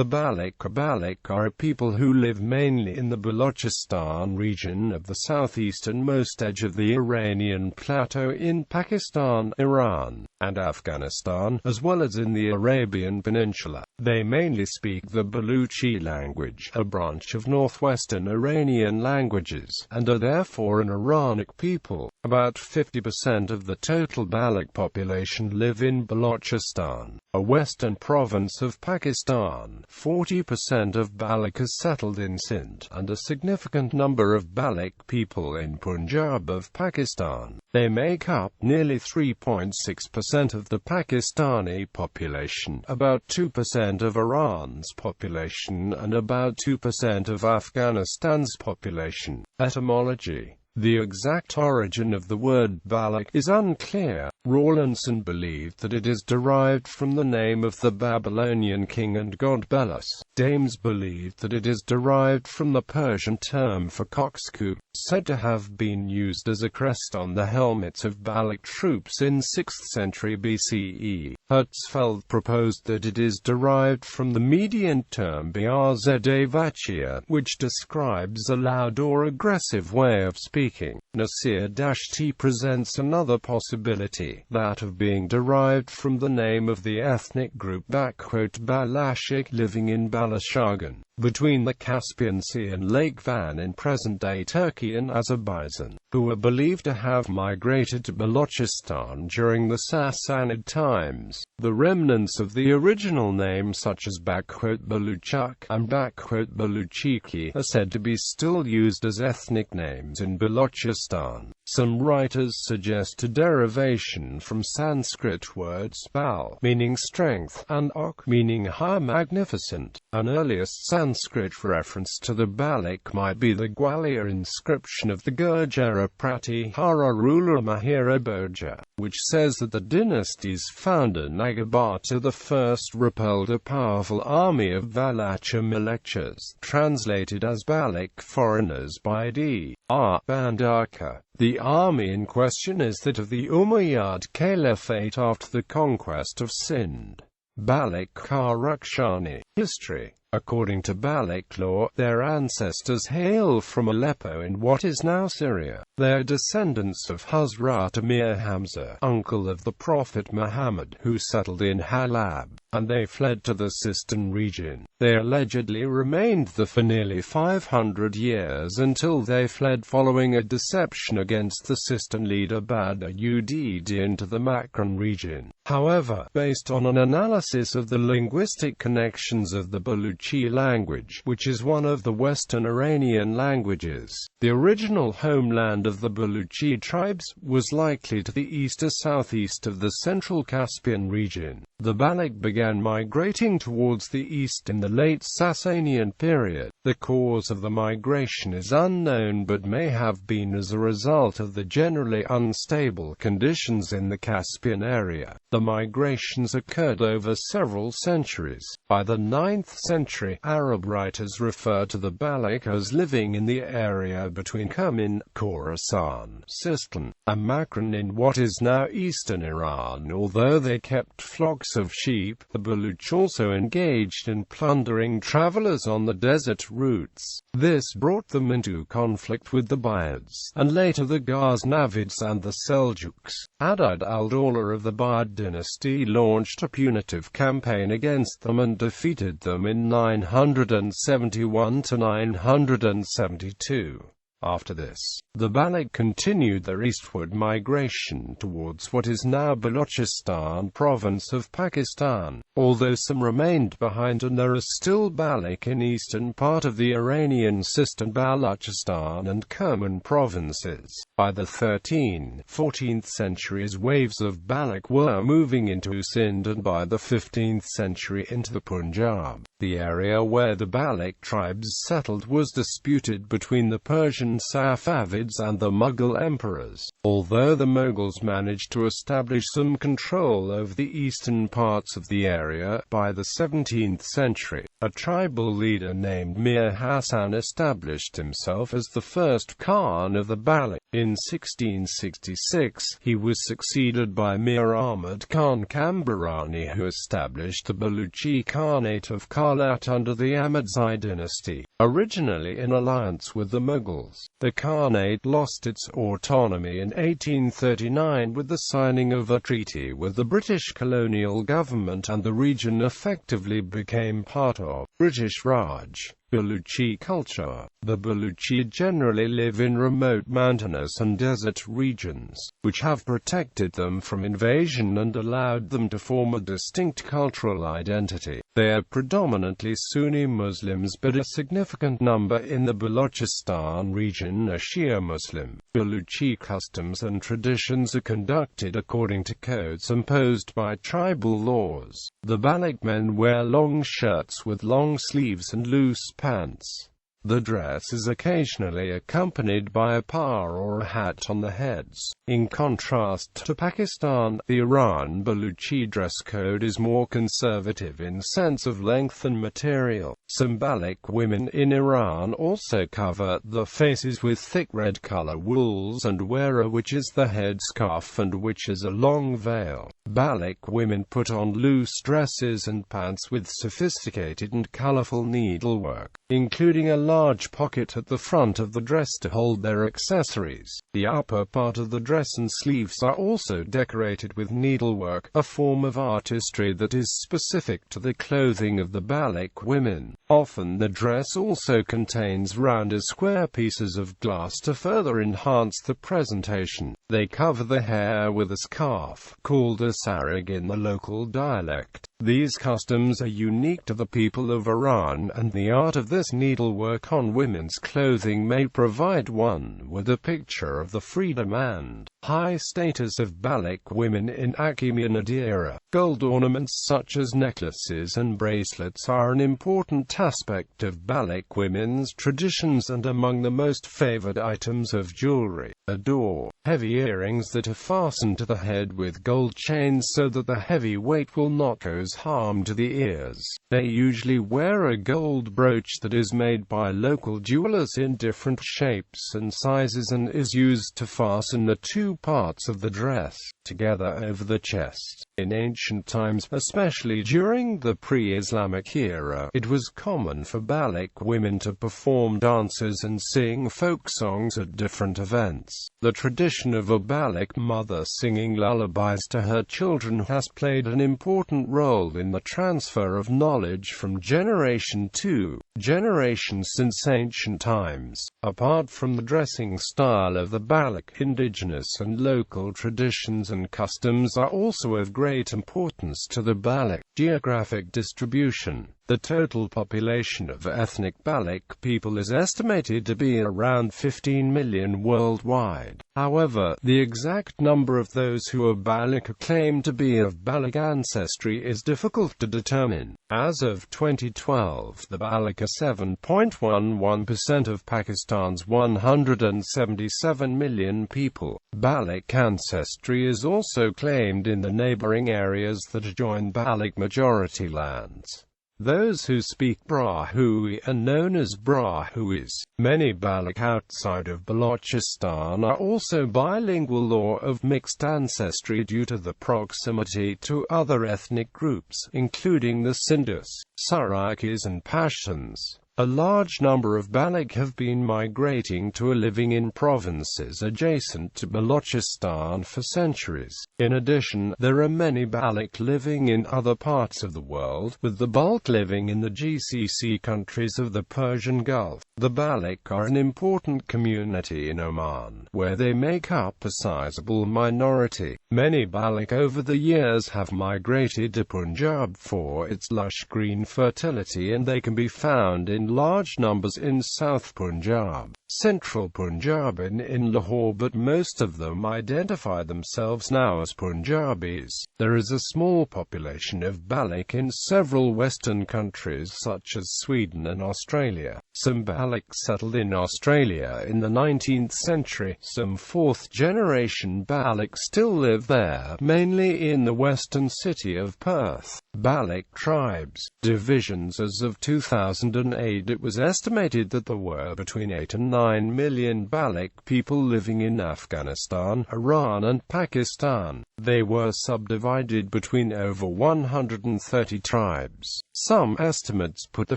The Baloch are a people who live mainly in the Balochistan region of the southeastern-most edge of the Iranian plateau in Pakistan, Iran, and Afghanistan, as well as in the Arabian Peninsula. They mainly speak the Balochi language, a branch of Northwestern Iranian languages, and are therefore an Iranic people. About 50% of the total Baloch population live in Balochistan, a western province of Pakistan. 40% of Baloch is settled in Sindh, and a significant number of Baloch people in Punjab of Pakistan. They make up nearly 3.6% of the Pakistani population, about 2% of Iran's population, and about 2% of Afghanistan's population. Etymology. The exact origin of the word Baloch is unclear. Rawlinson believed that it is derived from the name of the Babylonian king and god Belus. Dames believed that it is derived from the Persian term for coxcomb, said to have been used as a crest on the helmets of Baloch troops in 6th century BCE. Hertzfeld proposed that it is derived from the Median term Barzadavachia, which describes a loud or aggressive way of speaking. Nasir-T presents another possibility, that of being derived from the name of the ethnic group Balochic living in Balochistan, between the Caspian Sea and Lake Van in present-day Turkey and Azerbaijan, who are believed to have migrated to Balochistan during the Sassanid times. The remnants of the original name, such as Baluchak and Baluchiki, are said to be still used as ethnic names in Balochistan. Some writers suggest a derivation from Sanskrit words Bal, meaning strength, and Ok, meaning high, magnificent. An earliest Sanskrit reference to the Baloch might be the Gwalior inscription of the Gurjara Pratihara ruler Mahira Bhoja, which says that the dynasty's founder Nagabhata I repelled a powerful army of Valacha Malekchas, translated as Baloch foreigners by D.R. Bandaka. The army in question is that of the Umayyad Caliphate after the conquest of Sindh. Baloch are Rakshani. History. According to Baloch lore, their ancestors hail from Aleppo in what is now Syria. They are descendants of Hazrat Amir Hamza, uncle of the Prophet Muhammad, who settled in Halab, and they fled to the Sistan region. They allegedly remained there for nearly 500 years until they fled following a deception against the Sistan leader Badr ud into the Makran region. However, based on an analysis of the linguistic connections of the Balochi language, which is one of the Western Iranian languages, the original homeland of the Balochi tribes was likely to the east or southeast of the central Caspian region. The Baloch began migrating towards the east in the late Sasanian period. The cause of the migration is unknown, but may have been as a result of the generally unstable conditions in the Caspian area. The migrations occurred over several centuries. By the 9th century, Arab writers refer to the Baloch as living in the area between Kerman, Khorasan, Sistan, and Makran in what is now eastern Iran. Although they kept flocks of sheep, the Baluch also engaged in plundering travelers on the desert routes. This brought them into conflict with the Buyids, and later the Ghaznavids and the Seljuks. Adad al-Dawla of the Buyid dynasty launched a punitive campaign against them and defeated them in 971 to 972. After this, the Baloch continued their eastward migration towards what is now Balochistan province of Pakistan, although some remained behind and there are still Baloch in eastern part of the Iranian Sistan, Balochistan and Kerman provinces. By the 13th-14th centuries, waves of Baloch were moving into Sindh, and by the 15th century into the Punjab. The area where the Baloch tribes settled was disputed between the Persian Safavids and the Mughal emperors. Although the Mughals managed to establish some control over the eastern parts of the area, by the 17th century, a tribal leader named Mir Hassan established himself as the first Khan of the Baloch. In 1666, he was succeeded by Mir Ahmad Khan Kambarani, who established the Balochi Khanate of Kalat under the Ahmadzai dynasty, originally in alliance with the Mughals. The Khanate lost its autonomy in 1839 with the signing of a treaty with the British colonial government, and the region effectively became part of British Raj. Baluchi culture. The Baluchi generally live in remote mountainous and desert regions, which have protected them from invasion and allowed them to form a distinct cultural identity. They are predominantly Sunni Muslims, but a significant number in the Balochistan region are Shia Muslim. Baluchi customs and traditions are conducted according to codes imposed by tribal laws. The Baloch men wear long shirts with long sleeves and loose pants. The dress is occasionally accompanied by a par or a hat on the heads. In contrast to Pakistan, the Iran Baluchi dress code is more conservative in sense of length and material. Some Baloch women in Iran also cover their faces with thick red color wools and wear a which is the headscarf and which is a long veil. Baloch women put on loose dresses and pants with sophisticated and colorful needlework, including a large pocket at the front of the dress to hold their accessories. The upper part of the dress and sleeves are also decorated with needlework, a form of artistry that is specific to the clothing of the Baloch women. Often the dress also contains round or square pieces of glass to further enhance the presentation. They cover the hair with a scarf, called a sarag in the local dialect. These customs are unique to the people of Iran, and the art of this needlework on women's clothing may provide one with a picture of the freedom and high status of Baloch women in Achaemenid era. Gold ornaments such as necklaces and bracelets are an important aspect of Baloch women's traditions and among the most favored items of jewelry. Adore heavy earrings that are fastened to the head with gold chains so that the heavy weight will not cause harm to the ears. They usually wear a gold brooch that is made by local jewelers in different shapes and sizes and is used to fasten the two parts of the dress together over the chest. In ancient times, especially during the pre-Islamic era, it was common for Baloch women to perform dances and sing folk songs at different events. The tradition of a Baloch mother singing lullabies to her children has played an important role in the transfer of knowledge from generation to generation since ancient times. Apart from the dressing style of the Baloch, indigenous and local traditions and customs are also of great importance to the Baloch. Geographic distribution. The total population of ethnic Baloch people is estimated to be around 15 million worldwide. However, the exact number of those who are Baloch or claim to be of Baloch ancestry is difficult to determine. As of 2012, the Baloch are 7.11% of Pakistan's 177 million people. Baloch ancestry is also claimed in the neighboring areas that adjoin Baloch majority lands. Those who speak Brahui are known as Brahuis. Many Baloch outside of Balochistan are also bilingual or of mixed ancestry due to the proximity to other ethnic groups, including the Sindhs, Saraikis and Pashtuns. A large number of Baloch have been migrating to or living in provinces adjacent to Balochistan for centuries. In addition, there are many Baloch living in other parts of the world, with the bulk living in the GCC countries of the Persian Gulf. The Baloch are an important community in Oman, where they make up a sizable minority. Many Baloch over the years have migrated to Punjab for its lush green fertility, and they can be found in large numbers in South Punjab, Central Punjab and in Lahore, but most of them identify themselves now as Punjabis. There is a small population of Baloch in several Western countries such as Sweden and Australia. Some Baloch settled in Australia in the 19th century. Some fourth-generation Baloch still live live there, mainly in the western city of Perth. Baloch tribes. Divisions. As of 2008, it was estimated that there were between 8 and 9 million Baloch people living in Afghanistan, Iran and Pakistan. They were subdivided between over 130 tribes. Some estimates put the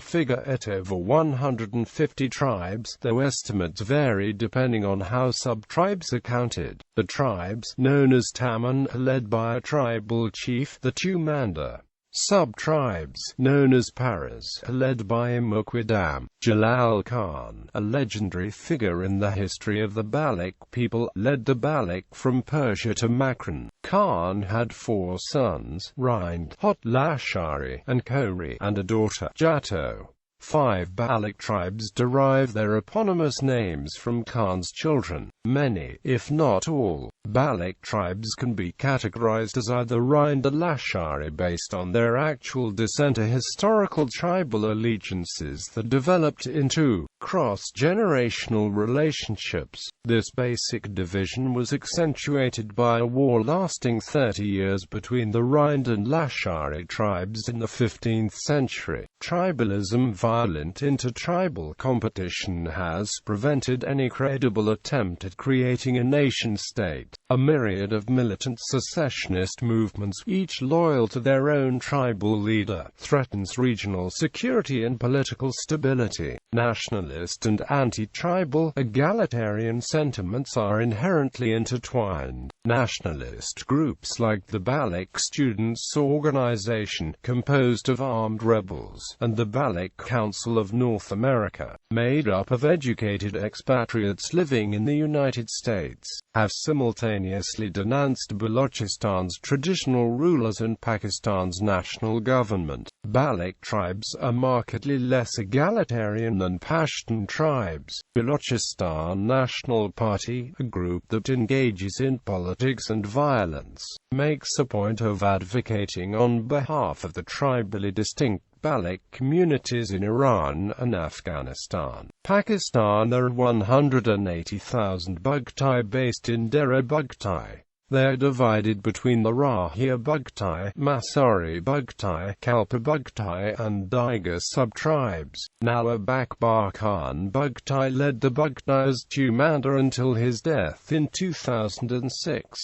figure at over 150 tribes, though estimates vary depending on how sub-tribes are counted. The tribes, known as Taman, are led by a tribal chief, the Tumanda. Sub-tribes, known as Paras, are led by a Muqaddam, Jalal Khan, a legendary figure in the history of the Baloch people, led the Baloch from Persia to Makran. Khan had 4 sons, Rind, Hot Lashari, and Kori, and a daughter, Jatto. 5 Baloch tribes derive their eponymous names from Khan's children. Many, if not all, Baloch tribes can be categorized as either Rind or Lashari based on their actual descent or historical tribal allegiances that developed into cross-generational relationships. This basic division was accentuated by a war lasting 30 years between the Rind and Lashari tribes in the 15th century. Tribalism, violent intertribal competition, has prevented any credible attempt at creating a nation-state. A myriad of militant secessionist movements, each loyal to their own tribal leader, threatens regional security and political stability. Nationalist and anti-tribal, egalitarian sentiments are inherently intertwined. Nationalist groups like the Baloch Students' Organization, composed of armed rebels, and the Baloch Council of North America, made up of educated expatriates living in the United States, have simultaneously denounced Balochistan's traditional rulers and Pakistan's national government. Baloch tribes are markedly less egalitarian than Pashtun tribes. Balochistan National Party, a group that engages in politics and violence, makes a point of advocating on behalf of the tribally distinct Baloch communities in Iran and Afghanistan. Pakistan. There are 180,000 Bugti based in Dera Bugti. They are divided between the Rahia Bugti, Masari Bugti, Kalpa Bugti, and Diga sub-tribes. Nawab Akbar Khan Bugti led the Bugti as Tumanda until his death in 2006.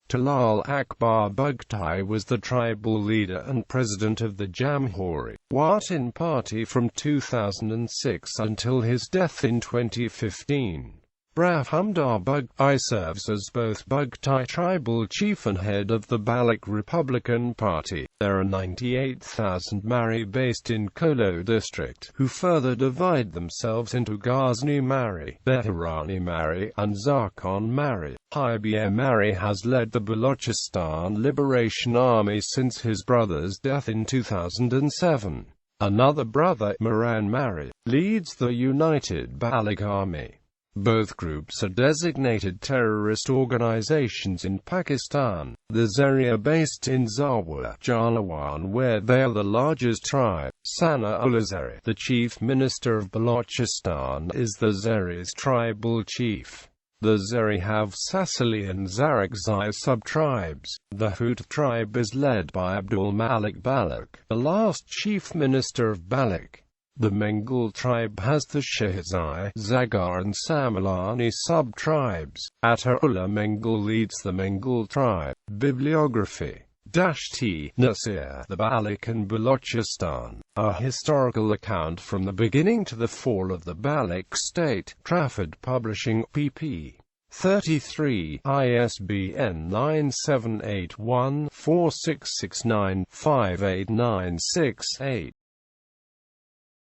Talal Akbar Bugti was the tribal leader and president of the Jamhuri Watan Party from 2006 until his death in 2015. Brahmdar Bugti serves as both Bugti tribal chief and head of the Baloch Republican Party. There are 98,000 Mari based in Kolo district, who further divide themselves into Ghazni Mari, Behrani Mari, and Zarkon Mari. Hybiya Mari has led the Balochistan Liberation Army since his brother's death in 2007. Another brother, Moran Mari, leads the United Baloch Army. Both groups are designated terrorist organizations in Pakistan. The Zeri are based in Zawar, Jalwan, where they are the largest tribe. Sana Ullah Zeri, the chief minister of Balochistan, is the Zeri's tribal chief. The Zeri have Sasali and Zarakzai sub-tribes. The Hoot tribe is led by Abdul Malik Baloch, the last chief minister of Baloch. The Mengal tribe has the Shahzai, Zagar and Samalani sub-tribes. Ataullah Mengal leads the Mengal tribe. Bibliography. Dashti, Nasir, the Baloch and Balochistan. A historical account from the beginning to the fall of the Baloch state. Trafford Publishing, pp. 33, ISBN 9781466958968.